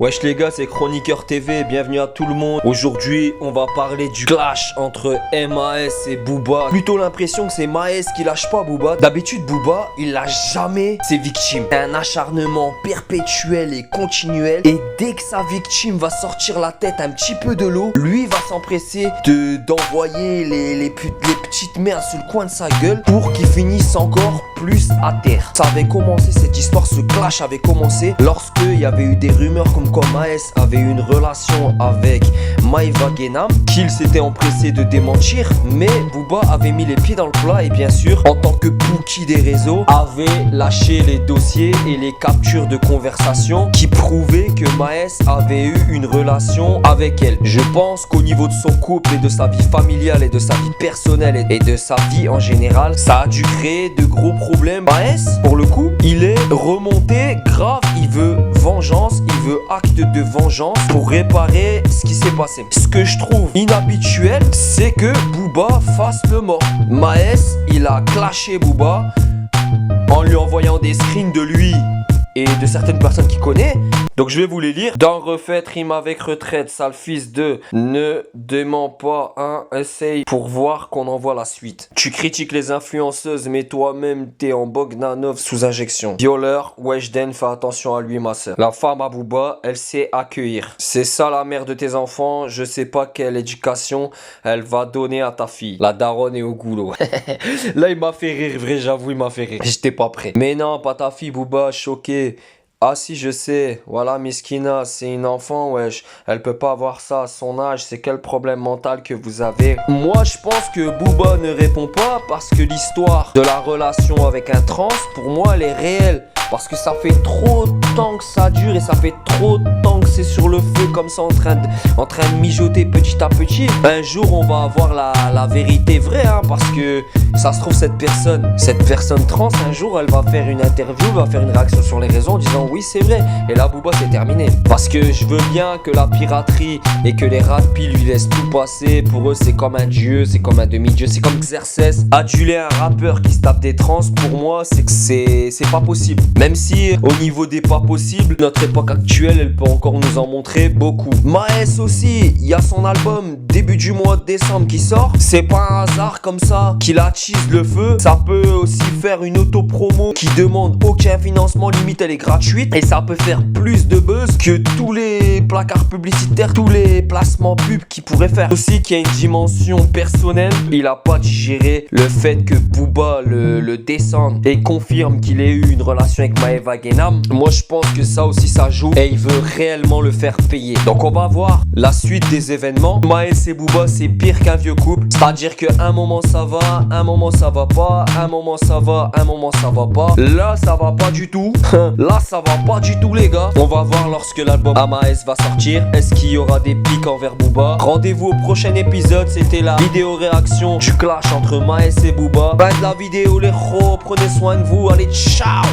Wesh les gars, c'est Chroniqueur TV, bienvenue à tout le monde. Aujourd'hui, on va parler du clash entre MAS et Booba. Plutôt l'impression que c'est Maes qui lâche pas Booba. D'habitude, Booba, il lâche jamais ses victimes. C'est un acharnement perpétuel et continuel. Et dès que sa victime va sortir la tête un petit peu de l'eau, lui va s'empresser d'envoyer les petites merdes sur le coin de sa gueule pour qu'il finisse encore plus à terre. Ça avait commencé, cette histoire, ce clash avait commencé lorsque il y avait eu des rumeurs comme quoi Maes avait eu une relation avec Maeva Guénam, qu'il s'était empressé de démentir, mais Booba avait mis les pieds dans le plat et bien sûr, en tant que Pookie des réseaux, avait lâché les dossiers et les captures de conversation qui prouvaient que Maes avait eu une relation avec elle. Je pense qu'au niveau de son couple et de sa vie familiale et de sa vie personnelle et de sa vie en général, ça a dû créer de gros problèmes. Maes, pour le coup, il est remonté grave, il veut vengeance, il veut acte de vengeance pour réparer ce qui s'est passé. Ce que je trouve inhabituel, c'est que Booba fasse le mort. Maes, il a clashé Booba en lui envoyant des screens de lui et de certaines personnes qu'il connaît. Donc je vais vous les lire. Dans refait, rime avec retraite, sale fils de ne dément pas, hein, essaye pour voir qu'on envoie la suite. Tu critiques les influenceuses, mais toi-même t'es en Bogdanov sous injection. Violeur, Weshden, fais attention à lui ma soeur. La femme à Booba, elle sait accueillir. C'est ça la mère de tes enfants, je sais pas quelle éducation elle va donner à ta fille. La daronne est au goulot. Là il m'a fait rire, vrai j'avoue il m'a fait rire. J'étais pas prêt. Mais non, pas ta fille Booba, choqué. Ah si je sais, voilà Miskina, c'est une enfant wesh, elle peut pas avoir ça à son âge, c'est quel problème mental que vous avez? Moi je pense que Booba ne répond pas parce que l'histoire de la relation avec un trans, pour moi elle est réelle. Parce que ça fait trop de temps que ça dure et ça fait trop de temps que c'est sur le feu comme ça en train de mijoter petit à petit. Un jour on va avoir la vérité vraie hein, parce que ça se trouve cette personne trans un jour elle va faire une interview, va faire une réaction sur les réseaux en disant oui c'est vrai. Et là Booba c'est terminé. Parce que je veux bien que la piraterie et que les rapies lui laissent tout passer. Pour eux c'est comme un dieu, c'est comme un demi-dieu, c'est comme Xerxes. Aduler un rappeur qui se tape des trans pour moi c'est que c'est pas possible. Même si au niveau des pas possibles, notre époque actuelle elle peut encore nous en montrer beaucoup. Maes aussi, il y a son album début du mois de décembre qui sort. C'est pas un hasard comme ça qu'il attise le feu. Ça peut aussi faire une auto-promo qui demande aucun financement, limite elle est gratuite. Et ça peut faire plus de buzz que tous les placards publicitaires, tous les placements pubs qu'il pourrait faire. Aussi qu'il y a une dimension personnelle. Il a pas digéré le fait que Booba le descende et confirme qu'il ait eu une relation avec Maeva Guénam. Moi je pense que ça aussi ça joue et il veut réellement le faire payer. Donc on va voir la suite des événements. Maes et Booba c'est pire qu'un vieux couple. C'est-à-dire qu'un moment ça va, un moment ça va pas, un moment ça va, un moment ça va pas. Là ça va pas du tout. Là ça va pas du tout les gars. On va voir lorsque l'album Maes va sortir. Est-ce qu'il y aura des pics envers Booba? Rendez-vous au prochain épisode. C'était la vidéo réaction du clash entre Maes et Booba. Fin de la vidéo les gros, prenez soin de vous. Allez ciao.